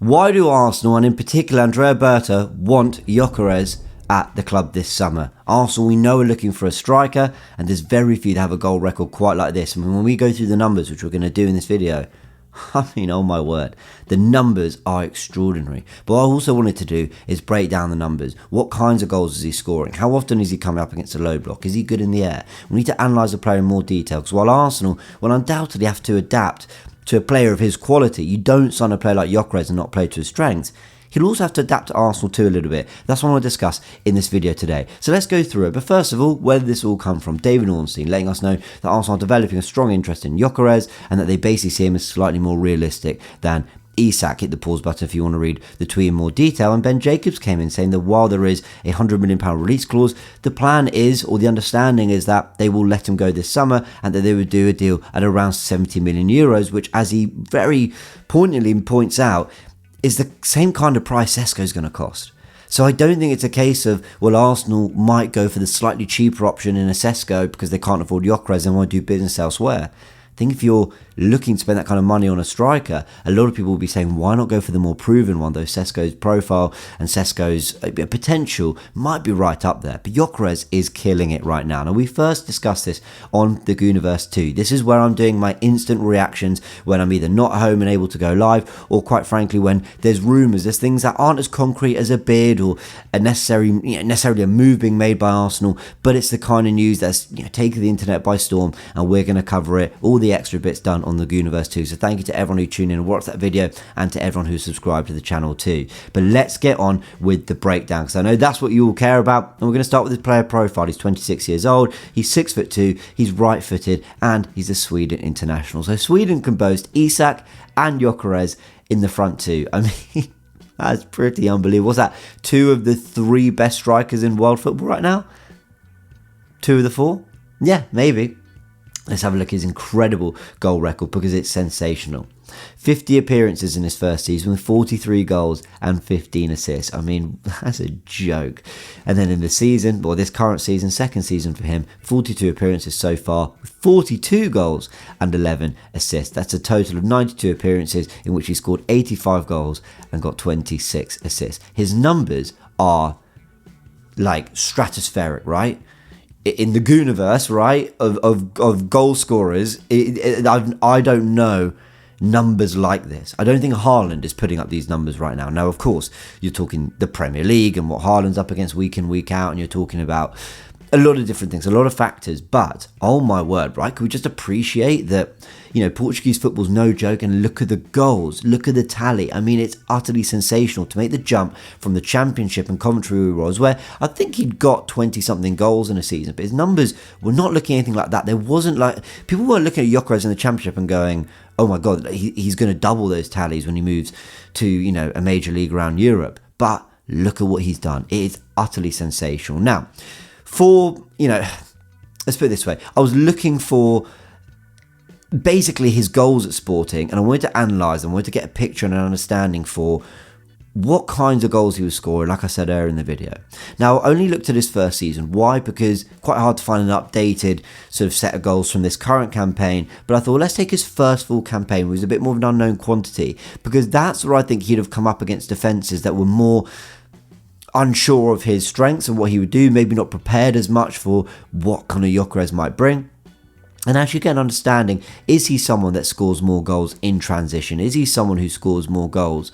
Why do Arsenal, and in particular Andrea Berta, want Gyokeres at the club this summer? Arsenal, we know, are looking for a striker, and there's very few that have a goal record quite like this. I mean, when we go through the numbers, which we're going to do in this video, I mean, oh my word, the numbers are extraordinary. But what I also wanted to do is break down the numbers. What kinds of goals is he scoring? How often is he coming up against a low block? Is he good in the air? We need to analyse the player in more detail, because while Arsenal will undoubtedly have to adapt to a player of his quality, you don't sign a player like Gyokeres and not play to his strengths. He'll also have to adapt to Arsenal too a little bit. That's what I want to discuss in this video today. So let's go through it. But first of all, where did this all come from? David Ornstein letting us know that Arsenal are developing a strong interest in Gyokeres and that they basically see him as slightly more realistic than Isak. Hit the pause button if you want to read the tweet in more detail. And Ben Jacobs came in saying that while there is a £100 million release clause, the plan is, or the understanding is, that they will let him go this summer and that they would do a deal at around 70 million euros, which, as he very poignantly points out, is the same kind of price Sesko's going to cost. So I don't think it's a case of, well, Arsenal might go for the slightly cheaper option in a Sesko because they can't afford Gyokeres and want to do business elsewhere. I think if you're looking to spend that kind of money on a striker, a lot of people will be saying, why not go for the more proven one, though Sesko's profile and Sesko's potential might be right up there. But Gyokeres is killing it right now. Now, we first discussed this on the Goonerverse 2. This is where I'm doing my instant reactions when I'm either not home and able to go live, or quite frankly, when there's rumours, there's things that aren't as concrete as a bid or necessarily a move being made by Arsenal, but it's the kind of news that's taken the internet by storm, and we're going to cover it, all the extra bits done on the Goonerverse too. So thank you to everyone who tuned in and watched that video, and to everyone who subscribed to the channel too. But let's get on with the breakdown, because I know that's what you all care about. And we're going to start with his player profile. He's 26 years old, he's 6'2", he's right footed, and he's a Sweden international. So Sweden can boast Isak and Gyokeres in the front two. I mean, that's pretty unbelievable. What's that? 2 of the 3 best strikers in world football right now? 2 of the 4? Yeah, maybe. Let's have a look at his incredible goal record, because it's sensational. 50 appearances in his first season with 43 goals and 15 assists. I mean, that's a joke. And then in the season, or this current season, second season for him, 42 appearances so far with 42 goals and 11 assists. That's a total of 92 appearances in which he scored 85 goals and got 26 assists. His numbers are like stratospheric, right? In the Goonerverse, right, of goal scorers, I don't know numbers like this. I don't think Haaland is putting up these numbers right now. Now, of course, you're talking the Premier League and what Haaland's up against week in, week out, and you're talking about a lot of different things, a lot of factors. But, oh my word, right, can we just appreciate that, Portuguese football's no joke, and look at the goals, look at the tally. I mean, it's utterly sensational to make the jump from the Championship and Coventry was, where I think he'd got 20-something goals in a season, but his numbers were not looking anything like that. There wasn't people weren't looking at Gyokeres in the Championship and going, oh my God, he's going to double those tallies when he moves to, a major league around Europe. But look at what he's done. It is utterly sensational. Now, let's put it this way. I was looking for basically his goals at Sporting, and I wanted to analyse them. I wanted to get a picture and an understanding for what kinds of goals he was scoring, like I said earlier in the video. Now, I only looked at his first season. Why? Because quite hard to find an updated sort of set of goals from this current campaign. But I thought, well, let's take his first full campaign, which was a bit more of an unknown quantity, because that's where I think he'd have come up against defences that were more unsure of his strengths and what he would do, maybe not prepared as much for what kind of Gyokeres might bring. And actually get an understanding, is he someone that scores more goals in transition? Is he someone who scores more goals,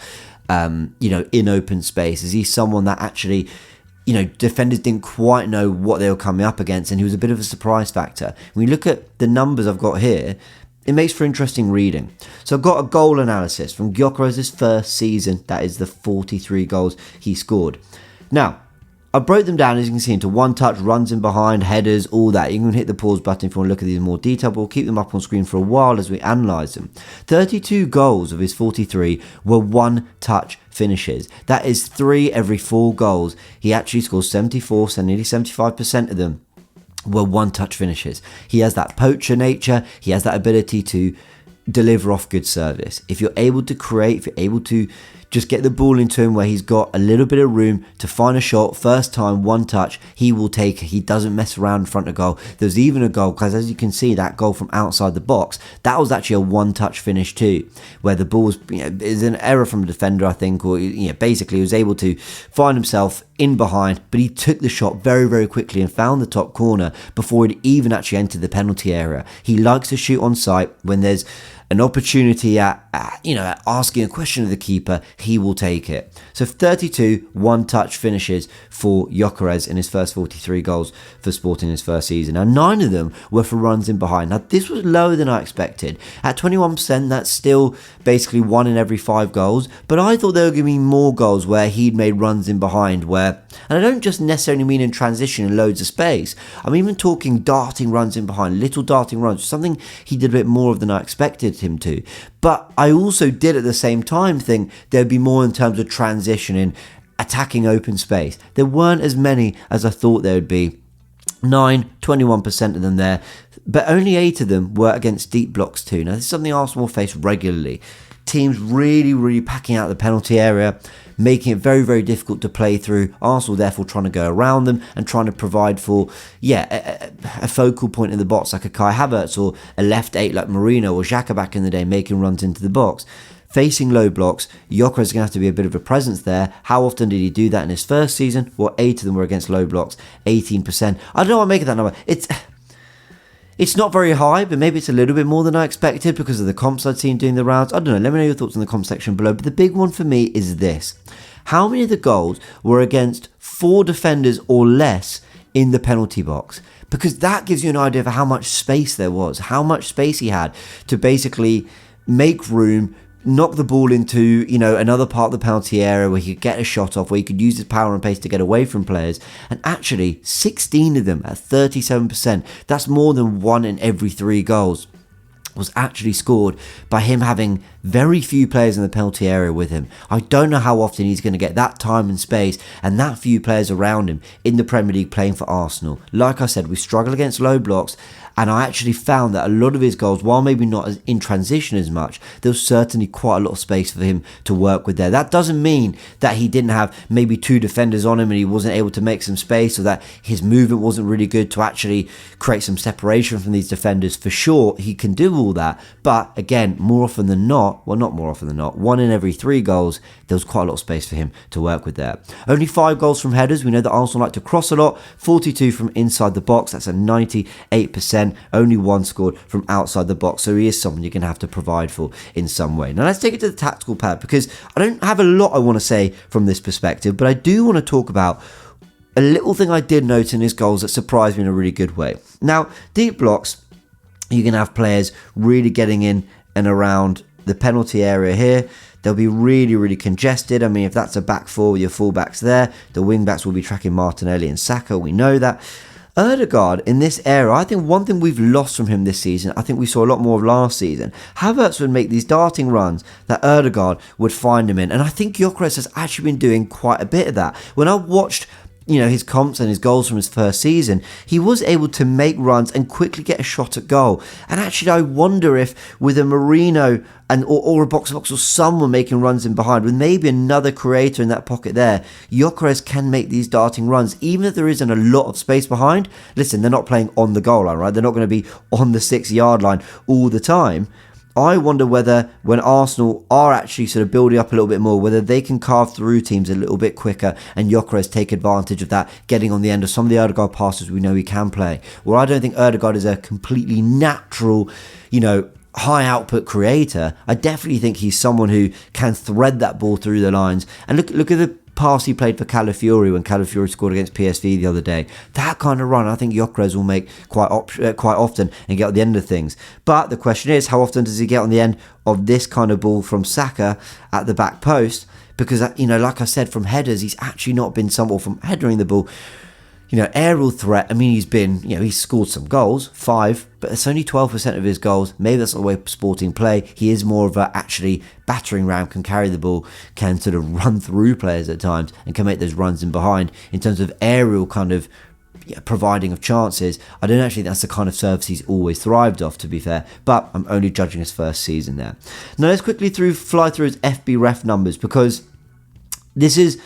in open space? Is he someone that actually, defenders didn't quite know what they were coming up against, and he was a bit of a surprise factor? When you look at the numbers I've got here, it makes for interesting reading. So I've got a goal analysis from Gyokeres' first season. That is the 43 goals he scored. Now, I broke them down, as you can see, into one touch, runs in behind, headers, all that. You can hit the pause button if you want to look at these in more detail, but we'll keep them up on screen for a while as we analyse them. 32 goals of his 43 were one-touch finishes. That is 3 every 4 goals. He actually scores 74, so nearly 75% of them were one-touch finishes. He has that poacher nature. He has that ability to deliver off good service. If you're able to create, if you're able to just get the ball into him where he's got a little bit of room to find a shot. First time, one touch, he will take it. He doesn't mess around in front of goal. There's even a goal, because as you can see, that goal from outside the box, that was actually a one-touch finish too, where the ball was, is an error from the defender, I think, or basically he was able to find himself in behind, but he took the shot very, very quickly and found the top corner before he'd even actually entered the penalty area. He likes to shoot on sight. When there's an opportunity at asking a question of the keeper, he will take it. So 32 one-touch finishes for Gyokeres in his first 43 goals for Sporting in his first season. Now 9 of them were for runs in behind. Now this was lower than I expected. At 21%, that's still basically 1 in every 5 goals, but I thought there were going to be more goals where he'd made runs in behind, where, and I don't just necessarily mean in transition and loads of space, I'm even talking darting runs in behind, little darting runs, something he did a bit more of than I expected him to. But I also did at the same time think there'd be more in terms of transition in attacking open space. There weren't as many as I thought there would be. 21% of them there, but only 8 of them were against deep blocks too. Now this is something Arsenal face regularly. Teams really packing out the penalty area, making it very, very difficult to play through. Arsenal therefore trying to go around them and trying to provide for, a focal point in the box like a Kai Havertz, or a left 8 like Marino or Xhaka back in the day, making runs into the box. Facing low blocks, Gyokeres is going to have to be a bit of a presence there. How often did he do that in his first season? Well, 8 of them were against low blocks, 18%. I don't know what to make of that number. It's not very high, but maybe it's a little bit more than I expected because of the comps I'd seen doing the rounds. I don't know. Let me know your thoughts in the comment section below. But the big one for me is this. How many of the goals were against 4 defenders or less in the penalty box? Because that gives you an idea of how much space there was, how much space he had to basically make room, knock the ball into, another part of the penalty area where he could get a shot off, where he could use his power and pace to get away from players. And actually, 16 of them at 37%, that's more than 1 in every 3 goals, was actually scored by him having very few players in the penalty area with him. I don't know how often he's going to get that time and space and that few players around him in the Premier League playing for Arsenal. Like I said, we struggle against low blocks, and I actually found that a lot of his goals, while maybe not as in transition as much, there was certainly quite a lot of space for him to work with there. That doesn't mean that he didn't have maybe 2 defenders on him and he wasn't able to make some space, or that his movement wasn't really good to actually create some separation from these defenders. For sure, he can do all that. But again, more often than not, well, not more often than not, 1 in every 3 goals, there was quite a lot of space for him to work with there. Only 5 goals from headers. We know that Arsenal like to cross a lot. 42 from inside the box. That's a 98%. Only 1 scored from outside the box. So he is someone you're going to have to provide for in some way. Now let's take it to the tactical pad, because I don't have a lot I want to say from this perspective, but I do want to talk about a little thing I did note in his goals that surprised me in a really good way. Now, deep blocks, you can have players really getting in and around the penalty area here. They'll be really congested. I mean, if that's a back 4 with your fullbacks there, the wing backs will be tracking Martinelli and Saka. We know that. Ødegaard in this era, I think one thing we've lost from him this season, I think we saw a lot more of last season. Havertz would make these darting runs that Ødegaard would find him in. And I think Gyokeres has actually been doing quite a bit of that. When I watched his comps and his goals from his first season, he was able to make runs and quickly get a shot at goal. And actually, I wonder if with a Marino or a box-to-box or someone making runs in behind, with maybe another creator in that pocket there, Gyokeres can make these darting runs, even if there isn't a lot of space behind. Listen, they're not playing on the goal line, right? They're not going to be on the 6-yard line all the time. I wonder whether when Arsenal are actually sort of building up a little bit more, whether they can carve through teams a little bit quicker and Gyokeres take advantage of that, getting on the end of some of the Ødegaard passes we know he can play. Well, I don't think Ødegaard is a completely natural, high output creator. I definitely think he's someone who can thread that ball through the lines. And look at the pass he played for Calafiori when Calafiori scored against PSV the other day. That kind of run, I think Gyokeres will make quite often and get at the end of things. But the question is, how often does he get on the end of this kind of ball from Saka at the back post? Because, like I said, from headers, he's actually not been someone from headering the ball. Aerial threat, I mean, he's scored some goals, 5, but it's only 12% of his goals. Maybe that's not the way Sporting play. He is more of a actually battering ram, can carry the ball, can sort of run through players at times and can make those runs in behind. In terms of aerial kind of, providing of chances, I don't actually think that's the kind of service he's always thrived off, to be fair, but I'm only judging his first season there. Now let's quickly fly through his FB ref numbers, because this is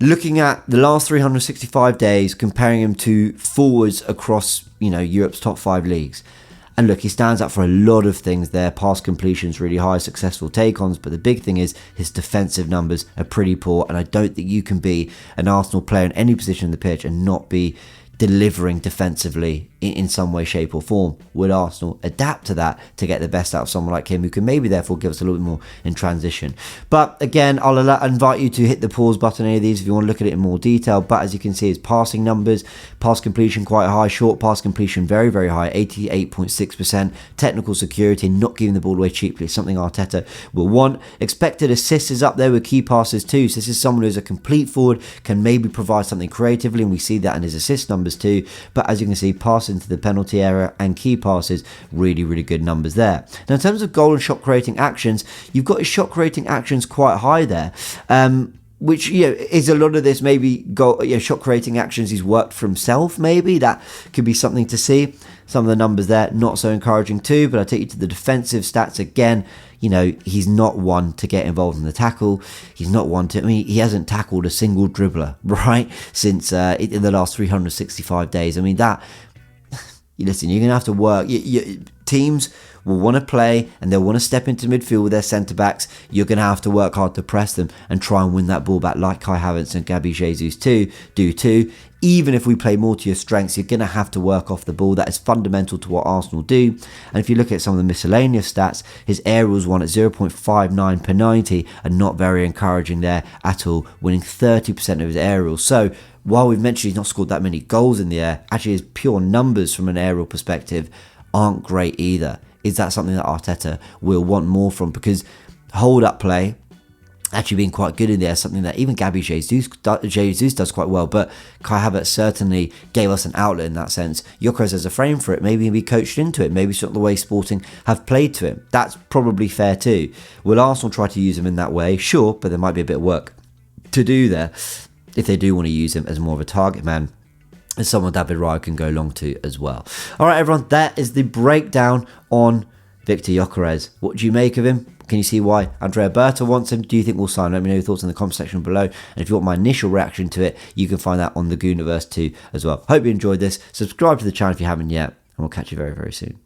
looking at the last 365 days, comparing him to forwards across, Europe's top 5 leagues. And look, he stands out for a lot of things there. Pass completions really high, successful take-ons. But the big thing is his defensive numbers are pretty poor. And I don't think you can be an Arsenal player in any position in the pitch and not be delivering defensively in some way, shape or form. Would Arsenal adapt to that to get the best out of someone like him, who can maybe therefore give us a little bit more in transition? But again, I'll invite you to hit the pause button on any of these if you want to look at it in more detail. But as you can see, his passing numbers, pass completion quite high, short pass completion very, very high, 88.6%. Technical security, not giving the ball away cheaply, something Arteta will want. Expected assists is up there with key passes too. So this is someone who's a complete forward, can maybe provide something creatively, and we see that in his assist numbers too. But as you can see, passing into the penalty area and key passes, really, really good numbers there. Now in terms of goal and shot creating actions, you've got his shot creating actions quite high there, which is a lot of this maybe shot creating actions he's worked for himself. Maybe that could be something to see. Some of the numbers there not so encouraging too. But I take you to the defensive stats again. He's not one to get involved in the tackle. He's not one to, he hasn't tackled a single dribbler, right, since in the last 365 days. That, listen, you're going to have to work. Teams will want to play and they'll want to step into midfield with their centre-backs. You're going to have to work hard to press them and try and win that ball back, like Kai Havertz and Gabby Jesus do too. Even if we play more to your strengths, you're going to have to work off the ball. That is fundamental to what Arsenal do. And if you look at some of the miscellaneous stats, his aerials won at 0.59 per 90 are not very encouraging there at all, winning 30% of his aerials. So while we've mentioned he's not scored that many goals in the air, actually his pure numbers from an aerial perspective aren't great either. Is that something that Arteta will want more from? Because hold-up play, actually being quite good in there, something that even Gabby Jesus does quite well, but Kai Havertz certainly gave us an outlet in that sense. Gyokeres has a frame for it. Maybe he'll be coached into it. Maybe it's not the way Sporting have played to him. That's probably fair too. Will Arsenal try to use him in that way? Sure, but there might be a bit of work to do there if they do want to use him as more of a target man. As someone David Raya can go long to as well. All right, everyone, that is the breakdown on Viktor Gyokeres. What do you make of him? Can you see why Andrea Berta wants him? Do you think we'll sign him? Let me know your thoughts in the comment section below. And if you want my initial reaction to it, you can find that on the Goonerverse too as well. Hope you enjoyed this. Subscribe to the channel if you haven't yet, and we'll catch you very, very soon.